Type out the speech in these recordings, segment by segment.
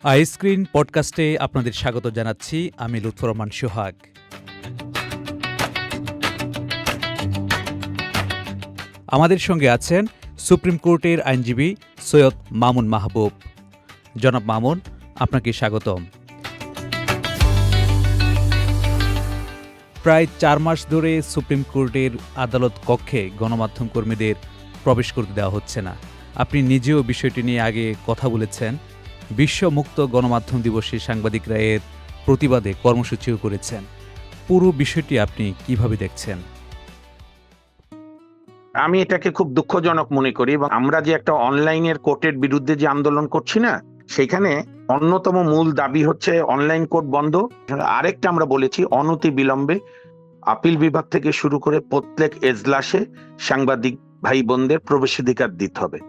আইস্ক্রিন পডকাস্টে আপনাদের স্বাগত জানাচ্ছি। আমি লুৎফর রহমান সোহাগ। আমাদের সঙ্গে আছেন সুপ্রিম কোর্টের আইনজীবী সৈয়দ মামুন মাহবুব। জনাব মামুন, আপনাকে স্বাগতম। প্রায় 4 মাস ধরে সুপ্রিম কোর্টের আদালত কক্ষে গণমাধ্যম কর্মীদের প্রবেশ করতে দেওয়া হচ্ছে না। আপনি নিজেও বিষয়টি নিয়ে আগে কথা বলেছেন। বিশ্ব মুক্ত গণমাধ্যম দিবসে সাংবাদিকরা এর প্রতিবাদে কর্মসূচিও করেছেন। পুরো বিষয়টি আপনি কিভাবে দেখছেন? আমি এটাকে খুব দুঃখজনক মনে করি, এবং আমরা যে একটা অনলাইনের কোর্টের বিরুদ্ধে যে আন্দোলন করছি না, সেখানে অন্যতম মূল দাবি হচ্ছে অনলাইন কোর্ট বন্ধ। আরেকটা আমরা বলেছি অনতি বিলম্বে আপিল বিভাগ থেকে শুরু করে প্রত্যেক এজলাসে সাংবাদিক ভাই বোনদের প্রবেশাধিকার দিতে হবে।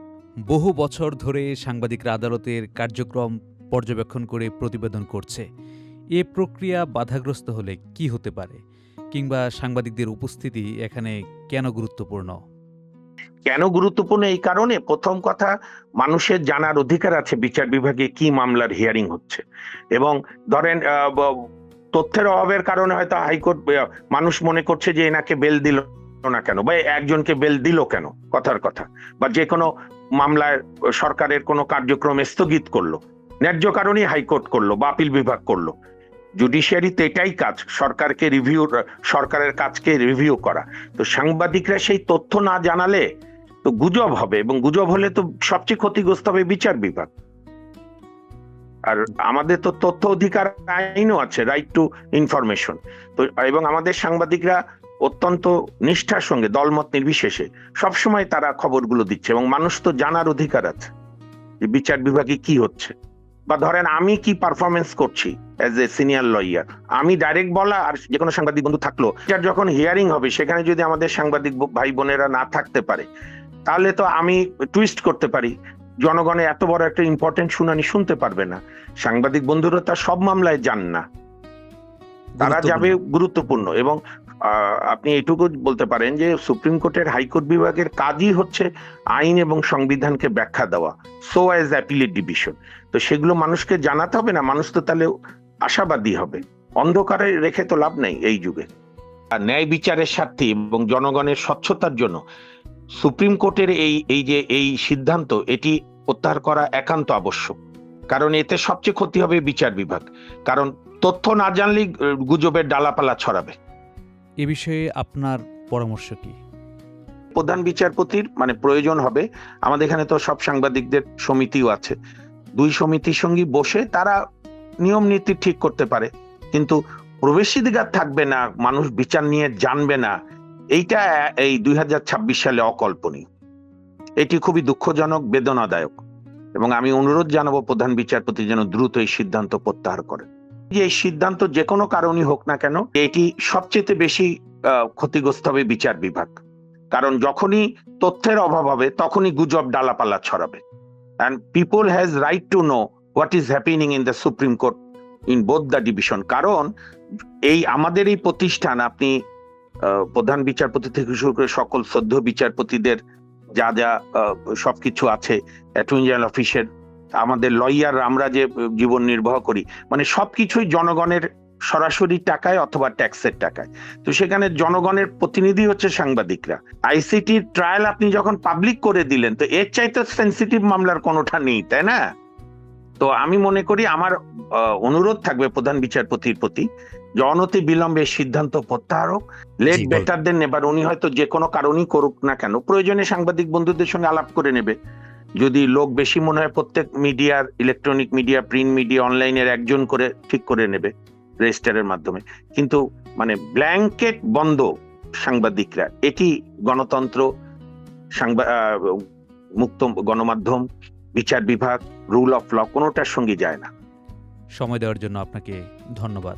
বহু বছর ধরে সাংবাদিকরা আদালতের কার্যক্রম পর্যবেক্ষণ করে প্রতিবেদন করছে। এ প্রক্রিয়া বাধাগ্রস্ত হলে কি হতে পারে, কিংবা সাংবাদিকদের উপস্থিতি এখানে কেন গুরুত্বপূর্ণ? কেন গুরুত্বপূর্ণ? এই কারণে, প্রথম কথা, মানুষের জানার অধিকার আছে বিচার বিভাগে কি মামলার হিয়ারিং হচ্ছে। এবং ধরেন তথ্যের অভাবের কারণে হয়তো হাইকোর্ট মানুষ মনে করছে যে এনাকে বেল দিল না কেন, বা একজনকে বেল দিল কেন, কথার কথা, বা যে কোনো মামলায় সরকারের কোনো কার্যক্রম স্থগিত করলো, ন্যায্য কারণেই হাইকোর্ট করলো বা আপিল বিভাগ করলো। জুডিশিয়ারিতে এটাই কাজ, সরকারকে রিভিউ, সরকারের কাজকে রিভিউ করা। তো সাংবাদিকরা সেই তথ্য না জানালে তো গুজব হবে, এবং গুজব হলে তো সবচেয়ে ক্ষতিগ্রস্ত হবে বিচার বিভাগ। আর আমাদের তো তথ্য অধিকার আইনও আছে, রাইট টু ইনফরমেশন। তো এবং আমাদের সাংবাদিকরা অত্যন্ত নিষ্ঠার সঙ্গে দলমত নির্বিশেষে সবসময় তারা খবরগুলো দিচ্ছে, এবং মানুষ তো জানার অধিকার আছে যে বিচার বিভাগে কি হচ্ছে। বা ধরেন আমি কি পারফরমেন্স করছি অ্যাজ এ সিনিয়র লয়ার, আমি ডাইরেক্ট বলা, আর যে কোনো সাংবাদিক বন্ধু থাকলো, যার যখন হিয়ারিং হবে সেখানে যদি আমাদের সাংবাদিক ভাই বোনেরা না থাকতে পারে, তাহলে তো আমি টুইস্ট করতে পারি, জনগণের এত বড় একটা ইম্পর্টেন্ট শুনানি শুনতে পারবে না। সাংবাদিক বন্ধুরা তার সব মামলায় যান না, তারা যাবে গুরুত্বপূর্ণ। এবং আপনি এটুকু বলতে পারেন যে সুপ্রিম কোর্টের হাইকোর্ট বিভাগের কাজই হচ্ছে আইন এবং সংবিধানকে ব্যাখ্যা দেওয়া, সো অ্যাজ অ্যাপিলেট ডিভিশন। তো সেগুলো মানুষকে জানাতে হবে না, মানুষ তো তাহলে আশাবাদী হবে। অন্ধকারে রেখে তো লাভ নেই এই যুগে। আর ন্যায় বিচারের স্বার্থে এবং জনগণের স্বচ্ছতার জন্য সুপ্রিম কোর্টের এই সিদ্ধান্ত, এটি প্রত্যাহার করা একান্ত আবশ্যক। কারণ এতে সবচেয়ে ক্ষতি হবে বিচার বিভাগ, কারণ তথ্য না জানলেই গুজবের ডালাপালা ছড়াবে। এ বিষয়ে আপনার পরামর্শ কি? প্রধান বিচারপতির প্রয়োজন হবে। আমাদের এখানে তো সব সাংবাদিকদের সমিতিও আছে, 2 সমিতির সঙ্গে বসে তারা নিয়ম নীতি ঠিক করতে পারে, কিন্তু প্রবেশাধিকার থাকবে না, মানুষ বিচার নিয়ে জানবে না, এইটা এই 2026 সালে অকল্পনীয়। এটি খুবই দুঃখজনক, বেদনাদায়ক, এবং আমি অনুরোধ জানাবো প্রধান বিচারপতি যেন দ্রুত এই সিদ্ধান্ত প্রত্যাহার করেন। যে এই সিদ্ধান্ত যে কোনো কারণই হোক না কেন, এটি সবচেয়ে বেশি ক্ষতিগ্রস্ত হবে বিচার বিভাগ। কারণ যখনই তথ্যের অভাব হবে তখনই গুজব ডালাপালা ছড়াবে। and people has right to know what is happening in the Supreme Court in both the division. কারণ আমাদের এই প্রতিষ্ঠান, আপনি প্রধান বিচারপতি থেকে শুরু করে সকল সদ্য বিচারপতিদের যা যা সবকিছু আছে, অ্যাটর্নি জেনারেল অফিসের, আমাদের লয়ার, আমরা যে জীবন নির্বাহ করি, সবকিছুই জনগণের সরাসরি টাকায় অথবা ট্যাক্সের টাকায়। তো সেখানে জনগণের প্রতিনিধি হচ্ছে সাংবাদিকরা। আইসিটির ট্রায়াল আপনি যখন পাবলিক করে দিলেন, তো এর চাইতে সেন্সিটিভ মামলার কোনোটা নেই, তাই না? তো আমি মনে করি, আমার অনুরোধ থাকবে প্রধান বিচারপতির প্রতি, অনতি বিলম্বে সিদ্ধান্ত প্রত্যাহার হোক। Late better than never. উনি হয়তো যে কোনো কারণই করুক না কেন, প্রয়োজনে সাংবাদিক বন্ধুদের সঙ্গে আলাপ করে নেবে। যদি লোক বেশি মনে হয়, প্রত্যেক মিডিয়ার, ইলেকট্রনিক মিডিয়া, প্রিন্ট মিডিয়া, অনলাইনের একজন করে ঠিক করে নেবে রেজিস্টারের মাধ্যমে। কিন্তু ব্ল্যাঙ্কেট বন্ধ সাংবাদিকরা, এটি গণতন্ত্র, মুক্ত গণমাধ্যম, বিচার বিভাগ, রুল অফ ল কোনোটার সঙ্গে যায় না। সময় দেওয়ার জন্য আপনাকে ধন্যবাদ।